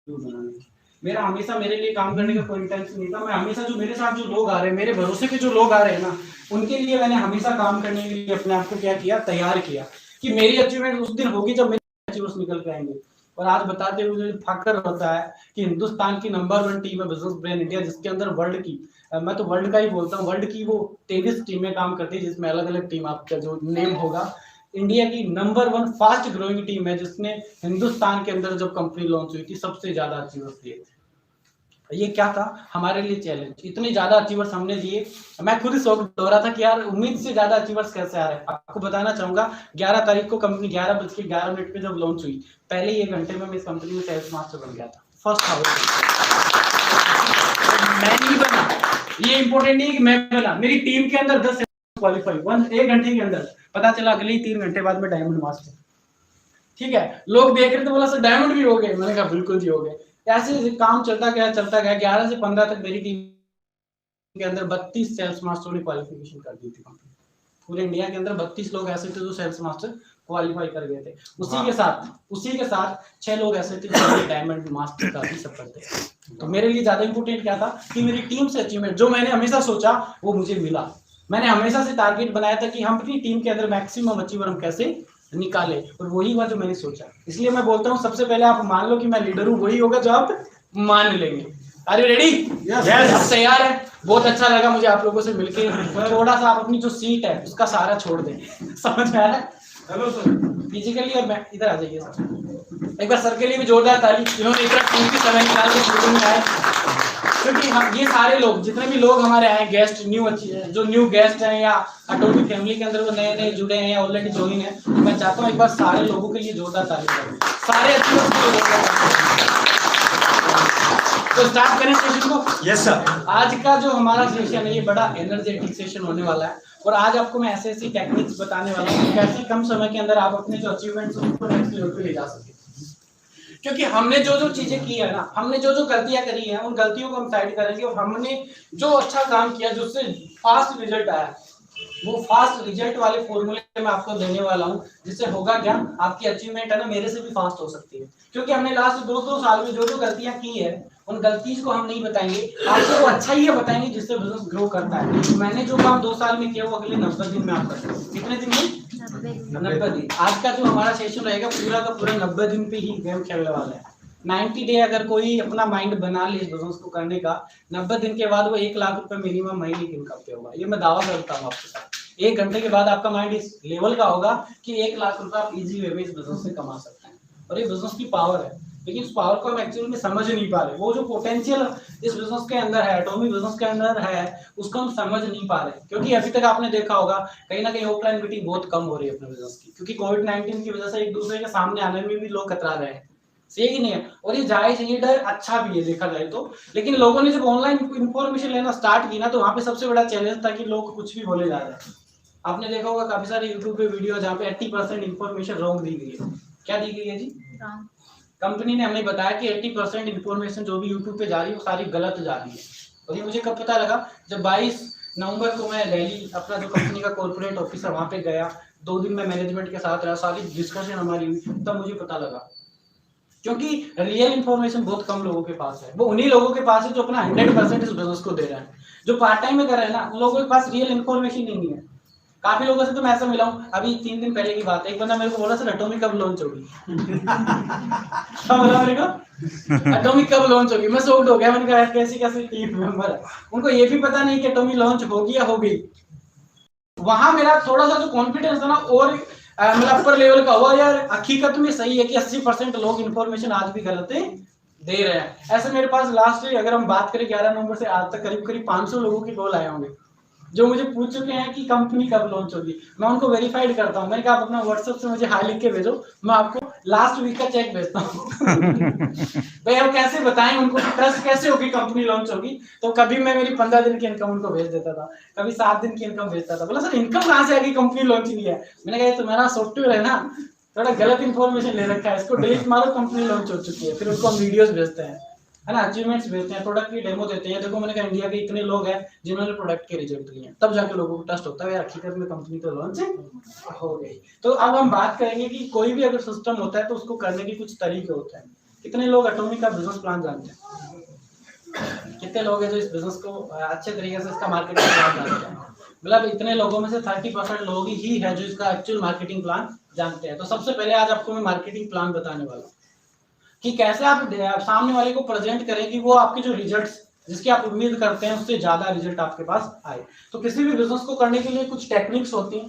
बनाने की। मेरा हमेशा मेरे लिए काम करने का कोई इंटेंशन नहीं था। मैं हमेशा जो मेरे साथ जो लोग आ रहे हैं, मेरे भरोसे के जो लोग आ रहे हैं ना, उनके लिए मैंने हमेशा काम करने के लिए अपने आप को क्या किया, तैयार किया कि मेरी अचीवमेंट उस दिन होगी जब मेरे अचीवर्स निकल के आएंगे। और आज बताते हुए मुझे फख्र होता है कि हिंदुस्तान की नंबर 1 टीम है बिजनेस ब्रेन इंडिया, जिसके अंदर वर्ल्ड की, मैं तो वर्ल्ड का ही बोलता हूँ, वर्ल्ड की वो 23 टीमें काम करती है, जिसमें अलग अलग टीम आपका जो नेम होगा। इंडिया की नंबर 1 फास्ट ग्रोइंग टीम है, जिसने हिंदुस्तान के अंदर जब कंपनी लॉन्च हुई थी सबसे ज्यादा अचीवर्स दिए थे। ये क्या था हमारे लिए चैलेंज, इतने ज्यादा अचीवर्स हमने दिए। मैं खुद ही शौक हो रहा था कि यार उम्मीद से ज्यादा अचीवर्स कैसे आ रहे हैं। आपको बताना चाहूंगा 11 तारीख को कंपनी 11:11 पे जब लॉन्च हुई, पहले ही 1 घंटे में मैं इस कंपनी में सेल्स मास्टर बन गया था, फर्स्ट हाउस। मैं नहीं बना, ये इंपॉर्टेंट नहीं है कि मैं बना, मेरी टीम के अंदर 10 क्वालिफाई 1 घंटे के अंदर, पता चला अगले ही 3 घंटे बाद में डायमंड मास्टर। ठीक है, लोग देख रहे थे, बोला सर डायमंड भी हो गए, मैंने कहा बिल्कुल जी हो गए। ऐसे काम चलता गया 11 से 15 तक मेरी टीम के अंदर 32 सेल्स मास्टर ने क्वालिफिकेशन कर दी थी कंपनी। पूरे इंडिया के अंदर 32 लोग ऐसे थे जो सेल्स मास्टर क्वालिफाई कर गए थे। उसी के साथ 6 लोग ऐसे थे जो डायमंड मास्टर का भी सफर थे। तो मेरे लिए ज्यादा इंपॉर्टेंट क्या था कि मेरी टीम से अचीवमेंट जो मैंने हमेशा सोचा वो मुझे मिला। मैंने हमेशा से टारगेट बनाया था कि हम अपनी टीम के अंदर मैक्सिमम अचीवर हम कैसे निकाले, और वही हुआ जो मैंने सोचा। इसलिए मैं बोलता हूँ सबसे पहले आप मान लो कि मैं लीडर हूँ, वही होगा जो आप मान लेंगे। Are you ready? यस। तैयार है? बहुत अच्छा लगा मुझे आप लोगों से मिलके। थोड़ा सा आप अपनी जो सीट है उसका सहारा छोड़ दें। समझ में आ रहा है? हेलो सर, फिजिकली और मैं इधर आ जाइए सर। एक बार सर के लिए भी जोरदार ताली, इन्होंने इतना कीमती समय निकाल के मीटिंग में आए। क्योंकि हम ये सारे लोग जितने भी लोग हमारे आए गेस्ट, जो न्यू गेस्ट हैं या अटोमी फैमिली के अंदर वो नए नए जुड़े हैं या ऑलरेडी ज्वाइन है, तो मैं चाहता हूँ एक बार सारे लोगों के लिए जोरदार ताली करें, सारे अचीवर्स के लिए जोरदार ताली। तो स्टार्ट करें सेशन को। Yes sir. आज का जो हमारा सेशन है ये बड़ा एनर्जेटिक सेशन होने वाला है, और आज आपको मैं ऐसे ऐसी टेक्निक्स बताने वाला हूँ कैसे कम समय के अंदर आप अपने जो अचीवमेंट्स उनको नेक्स्ट लेवल पे ले जा सके। क्योंकि हमने जो जो चीजें की है ना, हमने जो जो गलतियां करी हैं, उन गलतियों को हम साइड करेंगे, और हमने जो अच्छा काम किया, जिससे फास्ट रिजल्ट आया, वो फास्ट रिजल्ट वाले फॉर्मूले मैं आपको देने वाला हूं, जिससे होगा क्या, आपकी अचीवमेंट है ना मेरे से भी फास्ट हो सकती है। क्योंकि हमने लास्ट 2-2 साल में जो जो गलतियां की है, उन गलतियों को हम नहीं बताएंगे, आपको वो अच्छा ही बताएंगे जिससे बिजनेस ग्रो करता है। तो मैंने जो काम 2 साल में किया वो अगले 90 दिन में आप कर सकते हैं। कितने दिन में? 90 दिन। आज का जो हमारा सेशन रहेगा पूरा का पूरा 90 दिन पे ही गेम खेलने वाला है। 90 डे अगर कोई अपना माइंड बना ले इस बिजनेस को करने का, 90 दिन के बाद वो 1 लाख रुपए मिनिमम महीने की इनकम पे होगा। ये मैं दावा करता हूँ आपके साथ। 1 घंटे के बाद आपका माइंड इस लेवल का होगा कि 1 लाख रुपए आप इजी वे में इस बिजनेस से कमा सकते हैं। और ये बिजनेस की पावर है, लेकिन इस पावर को हम एक्चुअली में समझ नहीं पा रहे। वो जो पोटेंशियल इस बिजनेस के अंदर है, एटॉमी बिजनेस के अंदर है, उसको हम समझ नहीं पा रहे। क्योंकि अभी तक आपने देखा होगा कहीं ना कहीं ऑफलाइन मीटिंग बहुत कम हो रही है अपने बिजनेस की, क्योंकि कोविड-19 की वजह से एक दूसरे के सामने आने में भी लोग कतरा रहे हैं। सही कि नहीं है? और ये जायज है, ये डर अच्छा भी है देखा जाए तो। लेकिन लोगों ने जब ऑनलाइन इंफॉर्मेशन लेना स्टार्ट की ना, तो वहां पे सबसे बड़ा चैलेंज था कि लोग कुछ भी बोले जा रहे हैं। आपने देखा होगा काफी सारे यूट्यूब पे वीडियो जहाँ पे 80% इंफॉर्मेशन रॉन्ग दी गई है। क्या दी गई है जी? कंपनी ने हमें बताया कि 80% इंफॉर्मेशन जो भी यूट्यूब पे जा रही है वो सारी गलत जा रही है। और ये मुझे कब पता लगा, जब 22 नवंबर को मैं दिल्ली अपना जो कंपनी का कॉर्पोरेट ऑफिस है वहां पे गया, 2 दिन में मैनेजमेंट के साथ रहा, सारी डिस्कशन हमारी हुई, तब मुझे पता लगा। क्योंकि रियल इंफॉर्मेशन बहुत कम लोगों के पास है। वो उन्हीं लोगों के पास है जो अपना 100% इस बिजनेस को दे रहे हैं। जो पार्ट टाइम में कर रहे हैं ना, उन लोगों के पास रियल इंफॉर्मेशन ही नहीं है। काफी लोगों से तो मैं ऐसा मिला हूं, अभी 3 दिन पहले की बात है, एक बंदा मेरे को बोला सर एटॉमिक कब लॉन्च होगी? क्या बोला मेरे को? एटॉमिक कब लॉन्च होगी? मैं शॉक्ड हो गया, मैंने कहा कैसी कैसी टीम मेंबर है, उनको ये भी पता नहीं कि एटॉमिक लॉन्च होगी या हो गई। वहां मेरा थोड़ा सा जो कॉन्फिडेंस था ना, और मतलब अपर लेवल का हुआ, यार हकीकत में सही है कि 80% लोग इंफॉर्मेशन आज भी गलत दे रहे हैं। ऐसे मेरे पास लास्ट अगर हम बात करें 11 नवंबर से आज तक करीब करीब 500 लोगों की कॉल आए होंगे जो मुझे पूछ चुके हैं कि कंपनी कब लॉन्च होगी। मैं उनको वेरीफाइड करता हूं। मैंने कहा आप अपना व्हाट्सएप से मुझे हाई लिख के भेजो, मैं आपको लास्ट वीक का चेक भेजता हूँ। भाई हम कैसे बताएं उनको कि ट्रस्ट कैसे होगी कंपनी लॉन्च होगी। तो कभी मैं मेरी 15 दिन की इनकम उनको भेज देता था, कभी 7 दिन की इनकम भेजता था। बोला सर इनकम कहाँ से आएगी, कंपनी लॉन्च नहीं है। मैंने कहा ये तुम्हारा सॉफ्टवेयर है ना, थोड़ा गलत इन्फॉर्मेशन ले रखा है, इसको डिलीट मारो, कंपनी लॉन्च हो चुकी है। फिर उनको हम वीडियोस भेजते हैं, है ना, अचीवमेंट्स भेजते हैं, प्रोडक्ट की डेमो देते हैं। देखो मैंने कहा इंडिया के इतने लोग हैं जिन्होंने प्रोडक्ट के रिजल्ट लिए हैं, तब जाके लोगों को ट्रस्ट होता है यार हकीकत में कंपनी तो लॉन्च हो गई। तो अब हम बात करेंगे कि कोई भी अगर सिस्टम होता है तो उसको करने के कुछ तरीके होते हैं कितने लोग एटॉमिक का बिजनेस प्लान जानते हैं? कितने लोग हैं जो इस बिजनेस को अच्छे तरीके से इसका मार्केटिंग प्लान जानते हैं? मतलब इतने लोगों में से 30% लोग ही है जो इसका एक्चुअल मार्केटिंग प्लान जानते हैं। तो सबसे पहले आज आपको मैं मार्केटिंग प्लान बताने वाला हूँ कि कैसे आप सामने वाले को प्रेजेंट करें कि वो आपके जो रिजल्ट्स जिसकी आप उम्मीद करते हैं उससे ज्यादा रिजल्ट आपके पास आए। तो किसी भी बिजनेस को करने के लिए कुछ टेक्निक्स होती हैं,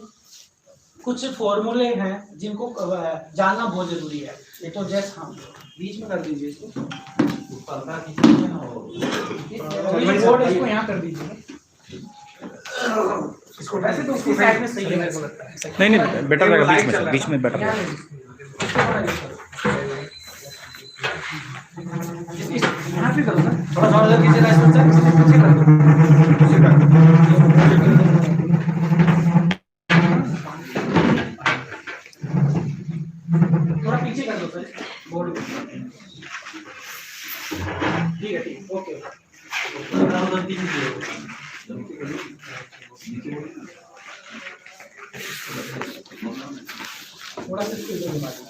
कुछ फॉर्मूले हैं जिनको जानना बहुत जरूरी है। ये तो जैसे हम बीच में कर दीजिए इसको, इसको यहाँ कर दीजिए। इसको वैसे तो उसकी साइड में सही है मेरे को लगता है। नहीं बेटर रहेगा, बीच में बेटर रहेगा। यहाँ पे करो ना, थोड़ा सा उधर पीछे का इसमें पीछे कर दो। थोड़ा पीछे कर दो सर बोर्ड को। ठीक है, ठीक, ओके। थोड़ा सा इसको इधर घुमा दो।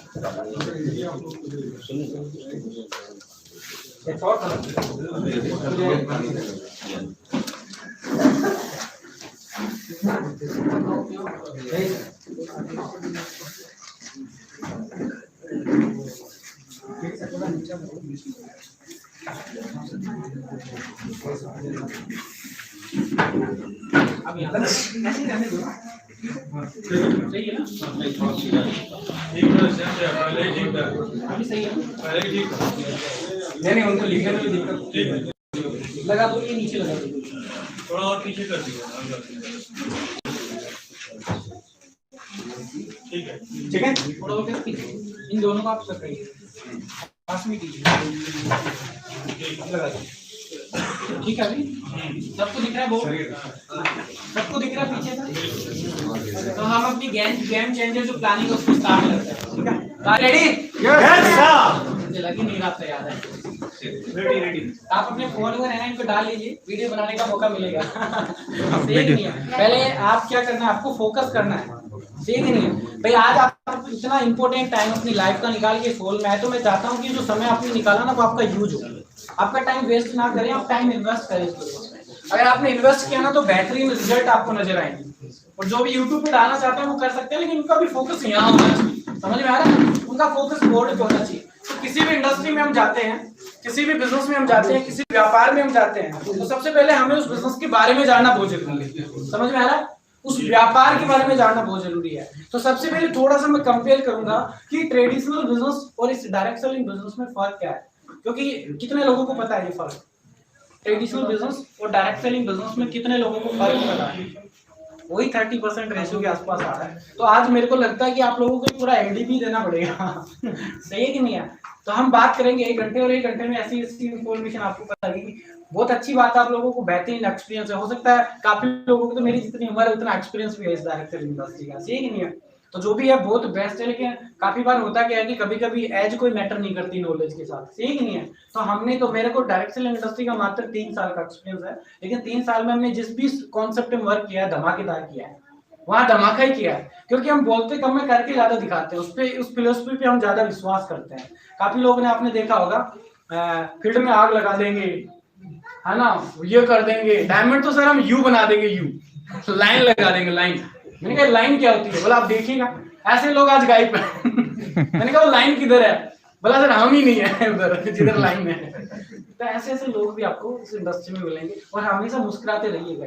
एक और तरफ अब यहाँ ऐसे ही रहने दो ना, सही है ना? अभी सही है नहीं उनको लिखने में दिक्कत लगा दो, ये नीचे लगा दो, थोड़ा और पीछे कर दिया। ठीक है थोड़ा और पीछे, इन दोनों को आप पकड़िए, पास में कीजिए, लगा दो। ठीक है, अभी सबको दिख रहा है बोर्ड? सबको दिख रहा है पीछे से? तो हम अपनी गेम चेंजर जो प्लानिंग है उसको स्टार्ट करते हैं। ठीक है, रेडी? Yes sir. मुझे लगी नहीं रहा तैयार है। रेडी। आप अपने फोन में है ना, इनको डाल लीजिए, वीडियो बनाने का मौका मिलेगा। ठीक नहीं है, पहले आप क्या करना है, आपको फोकस करना है। ठीक नहीं है भाई, आज आप इतना इंपॉर्टेंट टाइम अपनी लाइफ का निकाल के फोन में है, तो मैं चाहता हूँ कि जो समय आपने निकाला ना वो आपका यूज हो। आपका टाइम वेस्ट ना करें, आप टाइम इन्वेस्ट करें। अगर आपने इन्वेस्ट किया ना तो बेहतरीन रिजल्ट आपको नजर आएंगे। और जो भी यूट्यूब पे डालना चाहते हैं वो कर सकते हैं, लेकिन उनका भी फोकस यहाँ होना चाहिए। समझ में आ रहा है? उनका फोकस बोर्ड पे होना चाहिए। तो किसी भी इंडस्ट्री में हम जाते हैं, किसी भी बिजनेस में हम जाते हैं, किसी व्यापार में हम जाते हैं, तो सबसे पहले हमें उस बिजनेस के बारे में जानना बहुत जरूरी है। समझ में आ रहा है? उस व्यापार के बारे में जानना बहुत जरूरी है। तो सबसे पहले थोड़ा सा मैं कंपेयर करूंगा कि ट्रेडिशनल बिजनेस और इस डायरेक्ट सेलिंग बिजनेस में फर्क क्या है, क्योंकि कितने लोगों को पता है ये फर्क? ट्रेडिशनल बिजनेस और डायरेक्ट सेलिंग बिजनेस में कितने लोगों को फर्क पता है? वही 30% रेशियो के आसपास आ रहा है। तो आज मेरे को लगता है कि आप लोगों को पूरा एलडीपी देना पड़ेगा। सही है कि नहीं है? तो हम बात करेंगे 1 घंटे, और 1 घंटे में ऐसी इंफॉर्मेशन आपको पता लगेगी। बहुत अच्छी बात है, आप लोगों को बेहतरीन एक्सपीरियंस है। हो सकता है काफी लोगों को तो मेरी जितनी उम्र है उतना एक्सपीरियंस भी है इस डायरेक्ट सेलिंग इंडस्ट्री का। सही है कि नहीं है? तो जो भी है बहुत बेस्ट है, लेकिन काफी बार होता क्या है कि कभी-कभी एज कोई मैटर नहीं करती नॉलेज के साथ। सही कि नहीं है? तो हमने तो, मेरे को डायरेक्ट सेलिंग इंडस्ट्री का मात्र 3 साल का एक्सपीरियंस है, लेकिन 3 साल में हमने जिस भी कॉन्सेप्ट में वर्क किया है धमाकेदार किया है। वहां धमाका ही किया है, क्योंकि हम बोलते कम है करके ज्यादा दिखाते हैं। उस फिलोसफी पे हम ज्यादा विश्वास करते हैं। काफी लोगों ने, आपने देखा होगा, फील्ड में आग लगा देंगे, है ना, ये कर देंगे, डायमंड तो सर हम यू बना देंगे, यू लाइन लगा देंगे, लाइन। मैंने कहा लाइन क्या होती है? बोला आप देखिएगा, ऐसे लोग आज गायब है। मैंने कहा वो लाइन किधर है? बोला सर हम ही नहीं है उधर जिधर लाइन है। तो ऐसे लोग भी आपको इस इंडस्ट्री में मिलेंगे, और हमेशा मुस्कुराते रहिएगा,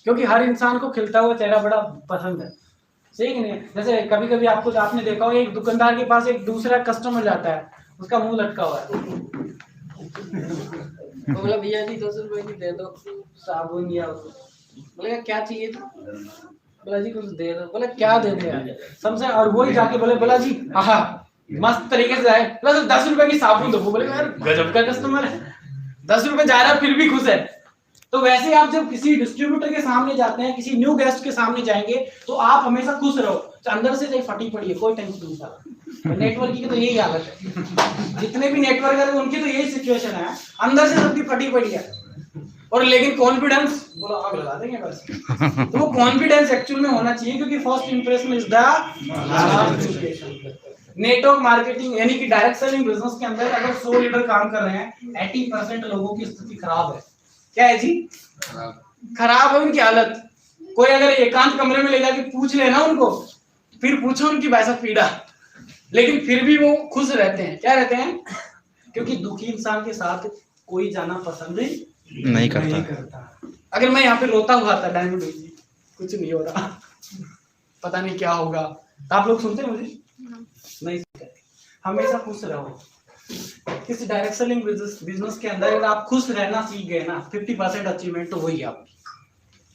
क्योंकि हर इंसान को खिलता हुआ चेहरा बड़ा पसंद है। सही कि नहीं? जैसे कभी कभी आपने देखा हो, एक दुकानदार के पास एक दूसरा कस्टमर जाता है, उसका मुंह लटका हुआ है, तो बोला भैया जी 10 रुपए की दे दो साबुन, या बोलेगा क्या चाहिए? बोला जी कुछ दे दो। बोला क्या दे दे यार समझे? और वही जाके बोला जी हाँ मस्त तरीके से आए, बोला 10 रुपए की साबुन दो। बोले यार गजब का कस्टमर है, 10 रुपए जा रहा है फिर भी खुश है। तो वैसे आप जब किसी डिस्ट्रीब्यूटर के सामने जाते हैं, किसी न्यू गेस्ट के सामने जाएंगे, तो आप हमेशा खुश रहो, अंदर से चाहे फटी पड़ी है, कोई टेंशन नहीं सारा। नेटवर्क की तो यही हालत है, जितने भी नेटवर्कर है उनकी तो यही सिचुएशन है, अंदर से सबकी फटी पड़ी है। और लेकिन कॉन्फिडेंस, बोलो आग लगा देंगे बस। तो वो कॉन्फिडेंस एक्चुअल में होना चाहिए, क्योंकि first impression is the last impression. Network marketing यानी कि डायरेक्ट सेलिंग बिजनेस के अंदर अगर 100 लीडर काम कर रहे हैं, 80% लोगों की स्थिति खराब है। क्या है जी? खराब है उनकी हालत। कोई अगर एकांत कमरे में ले जाके पूछ लेना उनको, फिर पूछो उनकी वैसा पीड़ा, लेकिन फिर भी वो खुश रहते हैं। क्या रहते हैं? क्योंकि दुखी इंसान के साथ कोई जाना पसंद नहीं करता। अगर मैं यहाँ पे रोता हुआ था डायमंड जी, कुछ नहीं हो रहा, पता नहीं क्या होगा, आप लोग सुनते हैं मुझे? नहीं सुनते। हमेशा खुश रहो। किसी डायरेक्ट सेलिंग बिजनेस के अंदर अगर आप खुश रहना सीख गए ना, 50% अचीवमेंट तो वही है आपकी।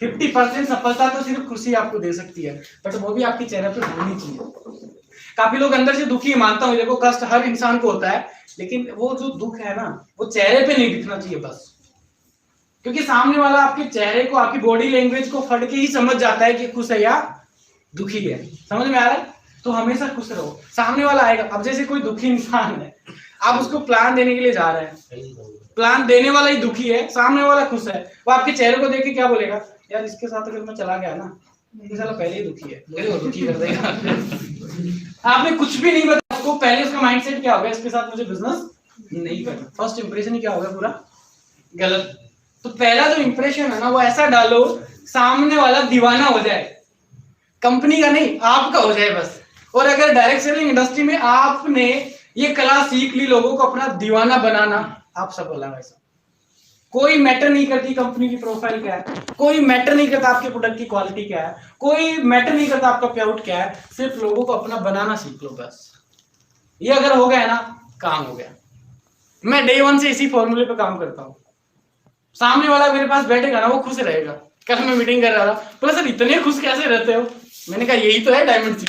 50% सफलता तो सिर्फ खुशी आपको दे सकती है, बट वो भी आपके चेहरे पे होनी चाहिए। काफी लोग अंदर से दुखी, मानता हूँ, देखो कष्ट हर इंसान को होता है, लेकिन वो जो दुख है ना, वो चेहरे पे नहीं दिखना चाहिए बस, क्योंकि सामने वाला आपके चेहरे को, आपकी बॉडी लैंग्वेज को फट के ही समझ जाता है कि खुश है या दुखी है। समझ में आ रहा है? तो हमेशा खुश रहो। सामने वाला आएगा, अब जैसे कोई दुखी इंसान है, आप उसको प्लान देने के लिए जा रहे हैं, प्लान देने वाला ही दुखी है, सामने वाला खुश है, वो आपके चेहरे को देख के क्या बोलेगा? यार इसके साथ अगर मैं चला गया ना, ये साला पहले ही दुखी है, मुझे वो दुखी कर देगा। आपने कुछ भी नहीं बताया उसको, पहले उसका माइंडसेट क्या होगा? इसके साथ मुझे बिजनेस नहीं करना। फर्स्ट इंप्रेशन ही क्या होगा? पूरा गलत। तो पहला जो इंप्रेशन है ना, वो ऐसा डालो सामने वाला दीवाना हो जाए, कंपनी का नहीं आपका हो जाए बस। और अगर डायरेक्ट सेलिंग इंडस्ट्री में आपने ये कला सीख ली लोगों को अपना दीवाना बनाना, आप सफल हैं। वैसा कोई मैटर नहीं करती कंपनी की प्रोफाइल क्या है, कोई मैटर नहीं करता आपके प्रोडक्ट की क्वालिटी क्या है, कोई मैटर नहीं करता आपका पेआउट क्या है, सिर्फ लोगों को अपना बनाना सीख लो बस। ये अगर हो गया ना, काम हो गया। मैं डे 1 से इसी फॉर्मूले पे काम करता हूँ। सामने वाला मेरे पास बैठेगा ना, वो खुश रहेगा। कल मैं मीटिंग कर रहा था, बोला सर इतने खुश कैसे रहते हो? मैंने कहा यही तो है डायमंड जी।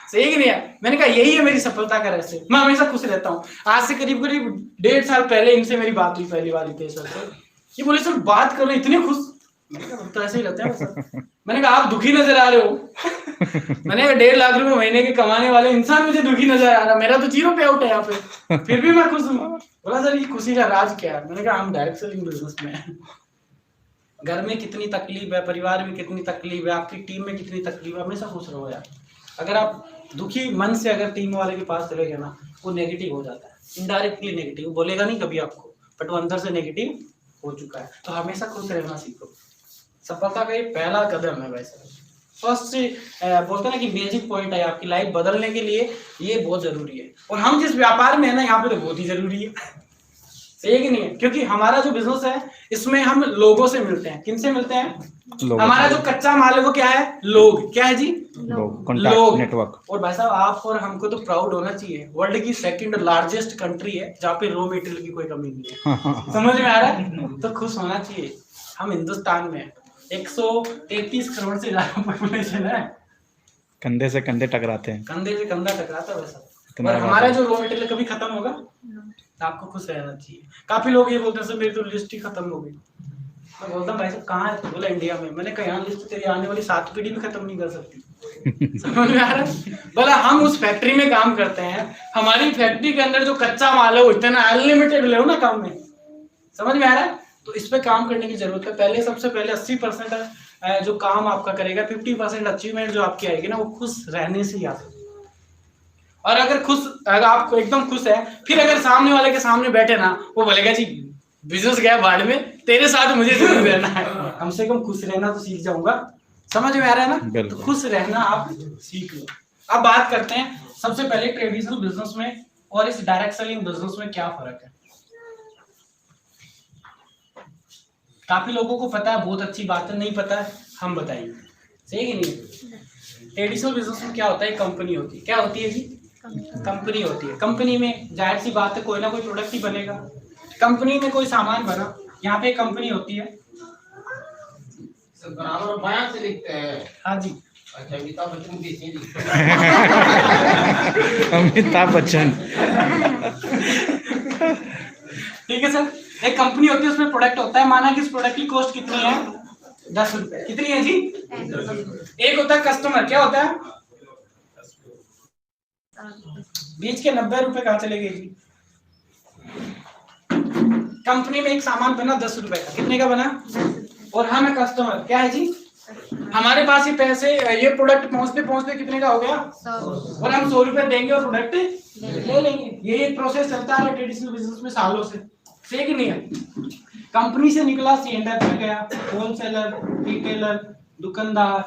सही कि नहीं है? मैंने कहा यही है मेरी सफलता का रहस्य, मैं हमेशा खुश रहता हूँ। आज से करीब 1.5 साल पहले इनसे मेरी बात हुई पहली बार रितेश सर से। ये बोले सर बात कर रहे इतने खुश। मैंने कहा तो ऐसे ही रहते हैं सर। मैंने कहा आप दुखी नजर आ रहे हो। मैंने कहा 1.5 लाख रुपए महीने के कमाने वाले इंसान मुझे दुखी नजर आ रहा, मेरा तो 0 पे आउट है यहाँ पे, फिर भी मैं खुश हूँ। बोला सर ये खुशी का राज क्या है? मैंने कहा हम डायरेक्ट सेलिंग बिजनेस में हैं। घर में कितनी तकलीफ है, परिवार में कितनी तकलीफ है, आपकी टीम में कितनी तकलीफ है, हमेशा खुश रहो यार। अगर आप दुखी मन से अगर टीम वाले के पास चले गए ना, वो नेगेटिव हो जाता है, इनडायरेक्टली नेगेटिव, बोलेगा नहीं कभी आपको, बट वो अंदर से नेगेटिव हो चुका है। तो हमेशा खुश रहना सीखो। सफलता का ये पहला कदम है। वैसे फर्स्ट से बोलते हैं ना कि बेसिक पॉइंट है आपकी लाइफ बदलने के लिए, ये बहुत जरूरी है। और हम जिस व्यापार में है ना, यहाँ पे तो बहुत ही जरूरी है। सही है कि नहीं है? क्योंकि हमारा जो बिजनेस है, इसमें हम लोगों से मिलते हैं। किन से मिलते हैं? हमारा जो कच्चा माल है वो क्या है? लोग। क्या है जी? लोग, नेटवर्क। और भाई साहब आप और हमको तो प्राउड होना चाहिए, वर्ल्ड की 2nd लार्जेस्ट कंट्री है जहाँ पे रॉ मटेरियल की कोई कमी नहीं है। समझ में आ रहा है? तो खुश होना चाहिए। हम हिंदुस्तान में 133 करोड़ से ज्यादा पॉपुलेशन है, कंधे से कंधे टकराते हैं, कंधे से कंधा टकराता है वैसा। और हमारा जो रॉ मटेरियल कभी खत्म होगा? आपको खुश रहना चाहिए। काफी लोग ये बोलते हैं सर मेरी तो लिस्ट ही खत्म हो गई। मैं बोलता हूँ भाई साहब कहाँ है? बोला इंडिया में। मैंने कहा यहाँ लिस्ट तेरी आने वाली 7 पीढ़ी भी खत्म नहीं कर सकती। समझ में आ रहा है? बोला हम उस फैक्ट्री में काम करते हैं, हमारी फैक्ट्री के अंदर जो कच्चा माल है वो इतना अनलिमिटेड ले ना काम में। समझ में आ रहा है? तो इस पे काम करने की जरूरत है। पहले सबसे पहले 80% जो काम आपका करेगा, 50% अचीवमेंट जो आपकी आएगी ना, वो खुश रहने से ही आ सकती है। और अगर आप एकदम खुश है, फिर अगर सामने वाले के सामने बैठे ना, वो बोलेगा जी बिजनेस गया बाढ़ में, तेरे साथ मुझे जरूर रहना है। कम से कम खुश रहना तो सीख जाऊंगा। समझ में आ रहा है ना? तो खुश रहना आप सीख लो। अब बात करते हैं सबसे पहले ट्रेडिशनल बिजनेस में और इस डायरेक्ट सेलिंग बिजनेस में क्या फर्क है। काफी लोगों को पता है, बहुत अच्छी बात है, नहीं पता है हम बताएंगे। सही कि नहीं? ट्रेडिशनल बिजनेस में क्या होता है? कंपनी होती है। क्या होती है जी? कंपनी होती है। कंपनी में जाहिर सी बात है कोई ना कोई प्रोडक्ट ही बनेगा। कंपनी में कोई सामान बना, यहाँ पे कंपनी होती है। बराबर बयान से लिखते हैं। हाँ जी। अच्छा अमिताभ बच्चन की सीधी। अमिताभ बच्चन। ठीक है सर, एक कंपनी होती है, उसमें प्रोडक्ट होता है। माना कि इस प्रोडक्ट की कॉस्ट कितनी है? 10 रुपए। कितनी है जी? एक होता है कस्टमर। क्या होता है? बीच के 90 रुपए कहाँ चले गए जी? कंपनी में एक सामान बना 10 रुपए का, कितने का बना? और हम कस्टमर, क्या है जी? हमारे पास ये पैसे, ये प्रोडक्ट पहुंचते कितने का हो गया, 100 और हम 100 रुपए देंगे और प्रोडक्ट ले लेंगे। ये एक प्रोसेस चलता है ट्रेडिशनल बिजनेस में सालों से, सही कि नहीं है? कंपनी से निकला सीएंडएफ में गया, होलसेलर, रिटेलर, दुकानदार,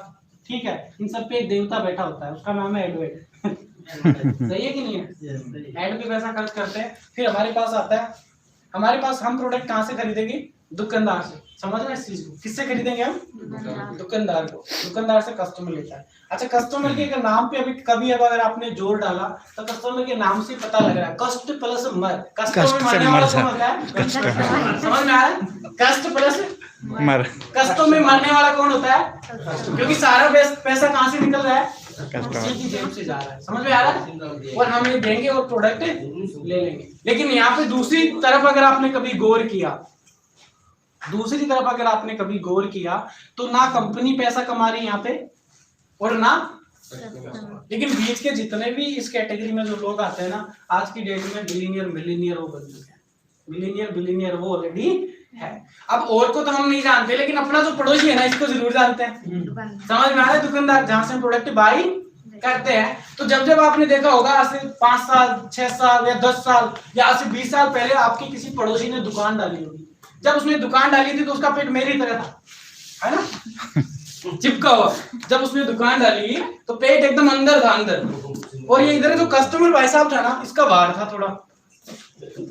ठीक है, इन सब पे एक देवता बैठा होता है, उसका नाम है एडवेट। सही है कि नहीं है? एड पे पैसा खर्च करते हैं, फिर हमारे पास आता है, हमारे पास हम प्रोडक्ट कहाँ से खरीदेंगे, दुकानदार से। समझ रहे हैं इस चीज को? किससे खरीदेंगे हम? दुकानदार को। दुकानदार से कस्टमर लेता है। अच्छा, कस्टमर के अगर नाम पे कभी अब अगर आपने जोर डाला तो कस्टमर के नाम से पता लग रहा है, कस्ट प्लस मर। कस्ट में मरने वाला कौन होता है? समझ में आ रहा है? कस्ट प्लस मर कस्ट में मरने वाला कौन होता है? क्योंकि सारा पैसा कहाँ से निकल रहा है? कस्टमर की जेब से जा रहा है। समझ में आ रहा है? और हम ये देंगे और प्रोडक्ट ले लेंगे। लेकिन यहाँ पे दूसरी तरफ अगर आपने कभी गौर किया, दूसरी तरफ अगर आपने कभी गौर किया तो ना कंपनी पैसा कमा रही यहाँ पे और ना, लेकिन बीच के जितने भी इस कैटेगरी में जो लोग आते हैं ना, आज की डेट में बिलियनियर मिलियनियर वो बन चुके हैं। बिलियनियर वो ऑलरेडी है। अब और को तो हम नहीं जानते, लेकिन अपना जो पड़ोसी है ना, इसको जरूर जानते हैं। समझ में आ रहा है? दुकानदार जहां से हम प्रोडक्ट बाई करते हैं, तो जब आपने देखा होगा आज से 5 साल 6 साल या 10 साल या आज से 20 साल पहले आपकी किसी पड़ोसी ने दुकान डाली होगी। जब उसने दुकान डाली थी तो उसका पेट मेरी तरह था, है ना, चिपका हुआ। जब उसने दुकान डाली तो पेट एकदम अंदर था, अंदर। और ये इधर जो कस्टमर भाई साहब था ना, इसका बाहर था, थोड़ा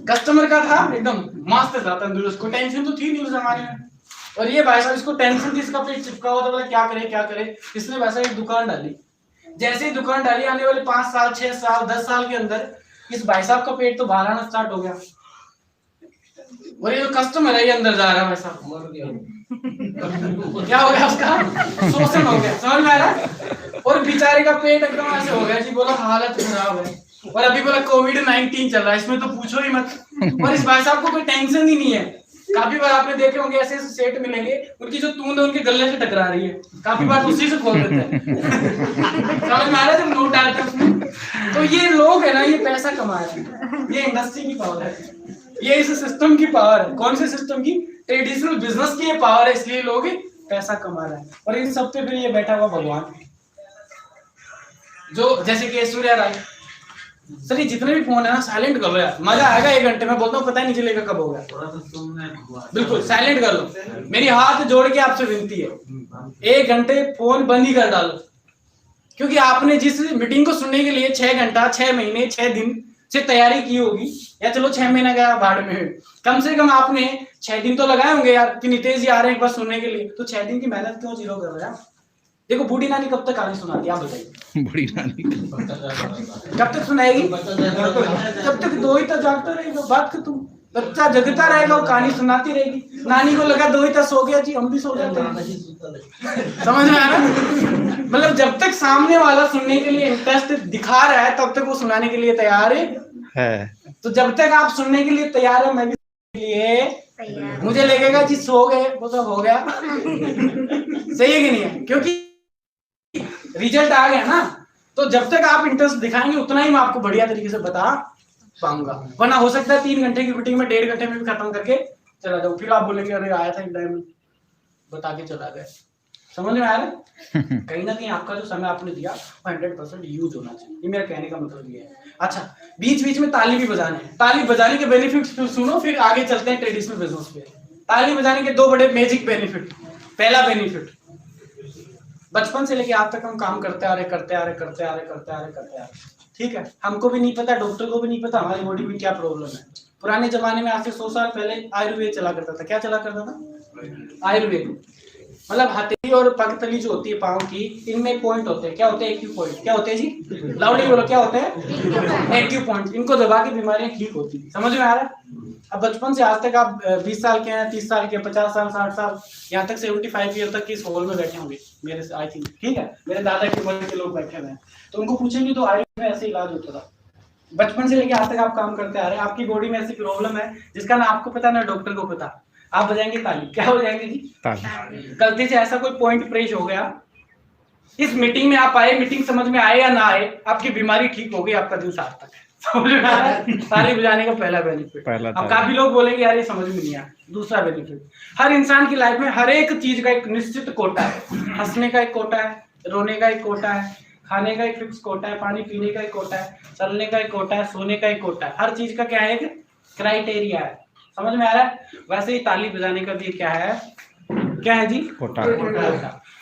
कस्टमर का था एकदम मस्त था, तंदुरुस्त, को टेंशन तो थी नहीं उस जमाने में। और ये भाई साहब, इसको टेंशन थी, इसका पेट चिपका हुआ था, बोला क्या करे। इसने वैसा एक दुकान डाली। जैसे ही दुकान डाली, आने वाले 5 साल 6 साल 10 साल के अंदर इस भाई साहब का पेट तो बाहर आना स्टार्ट हो गया, और ये जो कस्टमर है ये अंदर जा रहा है भाई साहब। मर गया। क्या हो गया उसका? शोषण हो गया। समझ में आ रहा है? और बेचारे का पेट एकदम ऐसे हो गया जी, बोला हालत खराब है। और अभी बोला कोविड-19 चल रहा है, इसमें तो पूछो ही मत। और इस भाई साहब को कोई टेंशन ही नहीं है। काफी बार आपने देखे होंगे ऐसे सेट मिलेंगे, उनकी जो तूंद है उनके गले से टकरा रही है, काफी बार उसी से खोल देते हैं। समझ में आ रहा है? जब नोट डालते हैं उसमें, तो ये लोग है ना, ये पैसा कमा रहे हैं। ये इंडस्ट्री की पावर है, ये इस सिस्टम की पावर है। कौन से सिस्टम की? ट्रेडिशनल बिजनेस की ये पावर है, इसलिए लोग पैसा कमा रहे हैं। और इन सब पे फिर ये बैठा हुआ भगवान, जो जैसे कि सूर्य राय। सर ये जितने भी फोन है ना, साइलेंट कर लो यार, मजा आएगा 1 घंटे में। बोलता हूँ पता ही नहीं चलेगा कब होगा। बिल्कुल साइलेंट कर लो, मेरी हाथ जोड़ के आपसे विनती है, 1 घंटे फोन बंद ही कर डालो। क्योंकि आपने जिस मीटिंग को सुनने के लिए 6 घंटा 6 महीने 6 दिन से तैयारी की होगी, या चलो 6 महीना गया भाड़ में, कम से कम आपने 6 दिन तो लगाए होंगे यार कि नितेश जी आ रहे हैं एक बार सुनने के लिए। तो 6 दिन की मेहनत क्यों जीरो कर रहे हैं? देखो बूढ़ी नानी कब तक कहानी सुनाती है, आप बताइए। बूढ़ी नानी कब तक सुनाएगी? जब तक 2 ही तक जागता रहेगा। बात कर, तुम बच्चा जगता रहेगा, वो कहानी सुनाती रहेगी। नानी को लगा 2 ही तक सो गया जी, हम भी सो जाते हैं। समझ में आ रहा? मतलब जब तक सामने वाला सुनने के लिए इंटरेस्ट दिखा रहा है, तब तक वो सुनाने के लिए तैयार है। तो जब तक आप सुनने के लिए तैयार है, मैं भी लिए मुझे लगेगा जी सो गए, वो तो हो गया। सही है कि नहीं है? क्योंकि रिजल्ट आ गया ना। तो जब तक आप इंटरेस्ट दिखाएंगे उतना ही मैं आपको बढ़िया तरीके से बता पाऊंगा। वरना हो सकता है 3 घंटे की मीटिंग में 1.5 घंटे में भी खत्म करके चला जाऊं, फिर आप बोलेंगे अरे आया था एक डायमंड बता के चला गया। समझ में आ रहा है? कहीं ना कहीं आपका जो समय आपने दिया वो 100% यूज होना चाहिए। ये मेरा कहने का मतलब ये है। अच्छा, बीच बीच में ताली भी बजाने हैं। ताली बजाने के बेनिफिट्स सुनो, फिर आगे चलते हैं ट्रेडिशनल बिजनेस पे। ताली बजाने के 2 बड़े मैजिक बेनिफिट। पहला बेनिफिट, बचपन से लेके आज तक हम काम करते आ रहे, ठीक है। हमको भी नहीं पता, डॉक्टर को भी नहीं पता हमारी बॉडी में क्या प्रॉब्लम है। पुराने जमाने में आज से 100 साल पहले आयुर्वेद चला करता था। क्या चला करता था? आयुर्वेद। मतलब हथेली और पगतली जो होती है पाँव की, इनमें पॉइंट होते हैं। क्या होते हैं? Acupoint. क्या होते हैं जी? लाउडली बोलो, क्या होते हैं? Acupoint. इनको दबा के बीमारियां ठीक होती है। समझ में आ रहा है? अब बचपन से आज तक आप 20 साल के हैं, 30 साल के, 50 साल, 60 साल, यहाँ तक 75 ईयर तक इस हॉल में बैठे होंगे मेरे से, आई थिंक, ठीक है। मेरे दादा की उम्र के लोग बैठे हुए हैं, तो उनको पूछेंगे तो आयुर्वेद में ऐसे इलाज होता था। बचपन से लेके आज तक आप काम करते आ रहे हैं, आपकी बॉडी में ऐसी प्रॉब्लम है जिसका ना आपको पता ना डॉक्टर को पता, आप बजाएंगे ताली। क्या हो जाएंगे जी? ताली। गलती से ऐसा कोई पॉइंट प्रेस हो गया, इस मीटिंग में आप आए, मीटिंग समझ में आए या ना आए, आपकी बीमारी ठीक हो गई, आपका दिन सार्थक है। समझ में आ रहा है? ताली बजाने का पहला बेनिफिट। पहला अब था। काफी लोग बोलेंगे यार ये समझ में नहीं आया। दूसरा बेनिफिट, हर इंसान की लाइफ में हर एक चीज का एक निश्चित कोटा है। हंसने का एक कोटा है, रोने का एक कोटा है, खाने का एक फिक्स कोटा है, पानी पीने का एक कोटा है, चलने का एक कोटा है, सोने का एक कोटा है। हर चीज का क्या है, एक क्राइटेरिया है। समझ में आ रहा है? वैसे ही ताली बजाने का भी क्या है, क्या है जी, कोटा।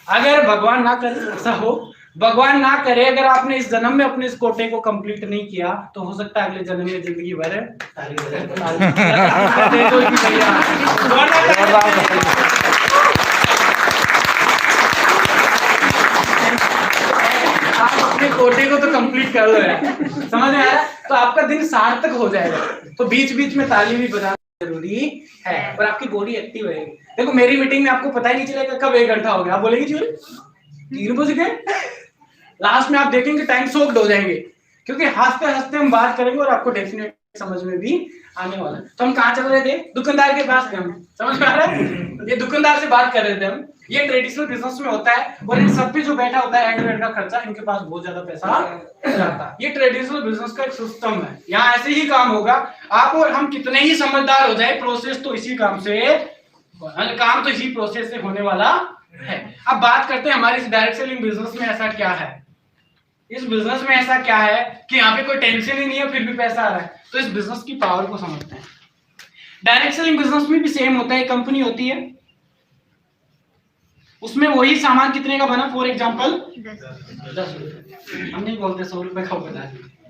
अगर भगवान ना करे ऐसा हो, भगवान ना करे अगर आपने इस जन्म में अपने इस कोटे को कंप्लीट नहीं किया तो हो सकता है अगले जन्म में जिंदगी भर आप अपने कोटे को तो कंप्लीट कर लो यार। समझ में आया? तो आपका दिन सार्थक हो जाएगा। तो बीच बीच में ताली भी बजाना जरूरी है और आपकी बॉडी एक्टिव रहेगी। देखो मेरी मीटिंग में आपको पता ही नहीं चलेगा कब 1 घंटा हो गया। आप बोलेंगे जी 3 बज गए, लास्ट में आप देखेंगे टाइम सोक्ड हो जाएंगे, क्योंकि हंसते हंसते हम बात करेंगे और आपको डेफिनेट समझ में भी आने वाला है। तो हम कहाँ चल रहे थे, दुकानदार के पास थे हम। समझ में आ रहा है? ये दुकानदार से बात कर रहे थे हम। ये ट्रेडिशनल बिजनेस में होता है और इन सब पे जो बैठा होता है एंड का खर्चा, इनके पास बहुत ज्यादा पैसा जाता है। ये ट्रेडिशनल बिजनेस का एक सिस्टम है, यहाँ ऐसे ही काम होगा। आप और हम कितने ही समझदार हो जाए, प्रोसेस तो इसी काम से, काम तो इसी प्रोसेस से होने वाला है। अब बात करते हैं हमारे इस डायरेक्ट सेलिंग बिजनेस में ऐसा क्या है। इस बिजनेस में ऐसा क्या है कि यहाँ पे कोई टेंशन ही नहीं है फिर भी पैसा आ रहा है। तो इस बिजनेस की पावर को समझते हैं। डायरेक्ट सेलिंग बिजनेस में भी सेम होता है। कंपनी होती है, उसमें वही सामान कितने का बना, फॉर एग्जांपल 10 रुपए, हम नहीं बोलते 100 रुपए का बना,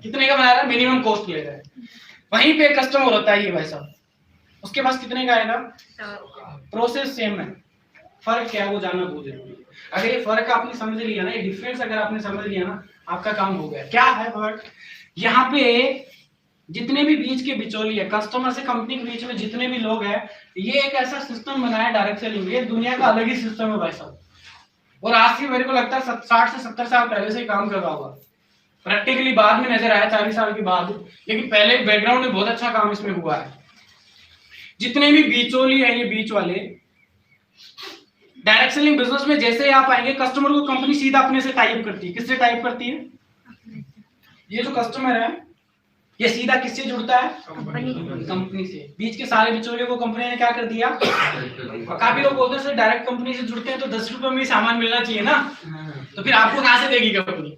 कितने का बना रहा है, मिनिमम कॉस्ट ले रहा है। वहीं पे कस्टमर होता है ये भाई साहब, उसके पास कितने का आएगा, प्रोसेस सेम है, फर्क क्या है वो जानना बहुत जरूरी है। अगर ये फर्क आपने समझ लिया ना, ये डिफरेंस अगर आपने समझ लिया ना, आपका काम हो गया। क्या है फर्क, यहाँ पे जितने भी बीच के बिचौली है, कस्टमर से कंपनी के बीच में जितने भी लोग हैं, ये एक ऐसा सिस्टम बनाया डायरेक्ट सेलिंग, ये दुनिया का अलग ही सिस्टम है भाई साहब। और आज से मेरे को लगता है 60 से 70 साल पहले से ही काम कर रहा होगा, प्रैक्टिकली बाद में नजर आया 40 साल के बाद, लेकिन पहले बैकग्राउंड में बहुत अच्छा काम इसमें हुआ है। जितने भी बीचौली है, ये बीच वाले डायरेक्ट सेलिंग बिजनेस में जैसे आप आएंगे, कस्टमर को कंपनी सीधा अपने से टाइप करती है। किससे टाइप करती है, ये जो कस्टमर है ये सीधा किससे जुड़ता है, कंपनी से। बीच के सारे बिचौलियों को कंपनी ने क्या कर दिया, काफी लोग बोलते हैं सर डायरेक्ट कंपनी से जुड़ते हैं तो 10 रुपए में सामान मिलना चाहिए ना, तो फिर आपको कहां से देगी कंपनी।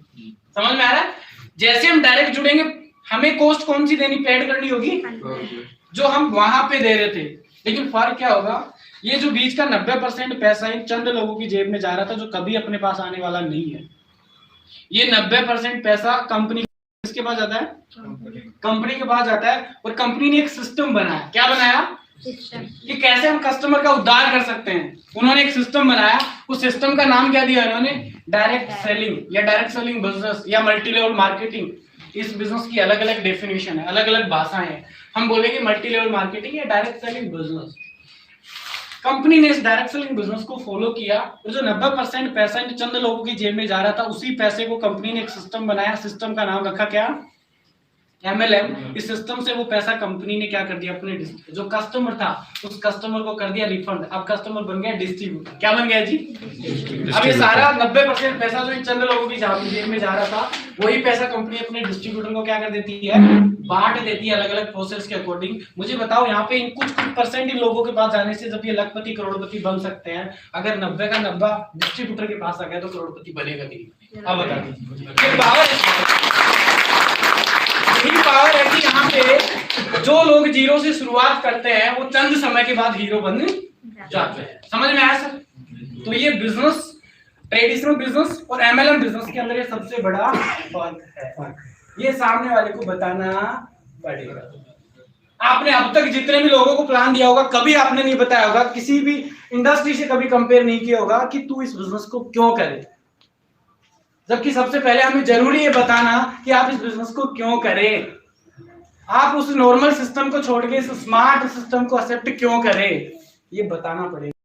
समझ में आ रहा है? जैसे हम डायरेक्ट जुड़ेंगे, हमें कॉस्ट कौन सी देनी, पेड करनी होगी, जो हम वहां पे दे रहे थे। लेकिन फर्क क्या होगा, ये जो बीच का 90% पैसा इन चंद लोगों की जेब में जा रहा था जो कभी अपने पास आने वाला नहीं है। ये 90% पैसा कंपनी किसके पास जाता है, कंपनी के पास जाता है। और कंपनी ने एक सिस्टम बनाया, क्या बनाया, कि कैसे हम कस्टमर का उद्धार कर सकते हैं। उन्होंने एक सिस्टम बनाया, उस सिस्टम का नाम क्या दिया उन्होंने, डायरेक्ट सेलिंग या डायरेक्ट सेलिंग बिजनेस या मल्टी लेवल मार्केटिंग। इस बिजनेस की अलग अलग डेफिनेशन है, अलग अलग भाषाएं हैं। हम बोलेंगे मल्टी लेवल मार्केटिंग या डायरेक्ट सेलिंग बिजनेस। कंपनी ने इस डायरेक्ट सेलिंग बिजनेस को फॉलो किया और जो 90% पैसा इन चंद लोगों की जेब में जा रहा था, उसी पैसे को कंपनी ने एक सिस्टम बनाया। सिस्टम का नाम रखा क्या, MLM। इस सिस्टम से वो पैसा कंपनी ने क्या कर दिया, अपने जो कस्टमर था उस कस्टमर को कर दिया रिफंड। अब कस्टमर बन गया डिस्ट्रीब्यूटर। क्या बन गया जी, अब ये सारा 90% पैसा जो इन चंद लोगों की जेब में जा रहा था, वही पैसा कंपनी अपने डिस्ट्रीब्यूटर को क्या कर देती है, बांट देती है अलग अलग प्रोसेस के अकॉर्डिंग। मुझे बताओ यहाँ पे इन कुछ परसेंट इन लोगों के पास जाने से जब ये लखपति करोड़पति बन सकते हैं, अगर 90 का 90 डिस्ट्रीब्यूटर के पास आ गया तो करोड़पति बनेगा नहीं। अब बता दीजिए, यही पावर है कि यहाँ पे जो लोग जीरो से शुरुआत करते हैं वो चंद समय के बाद हीरो बन जाते हैं। समझ में आया सर? तो ये बिजनेस, ट्रेडिशनल बिजनेस और MLM बिजनेस के अंदर ये सबसे बड़ा फर्क है। ये सामने वाले को बताना पड़ेगा। आपने अब तक जितने भी लोगों को प्लान दिया होगा, कभी आपने नहीं बताया होगा, किसी भी इंडस्ट्री से कभी कंपेयर नहीं किया होगा कि तू इस बिजनेस को क्यों करे, जबकि सबसे पहले हमें जरूरी है बताना कि आप इस बिजनेस को क्यों करें। आप उस नॉर्मल सिस्टम को छोड़ के इस स्मार्ट सिस्टम को एक्सेप्ट क्यों करें, ये बताना पड़ेगा।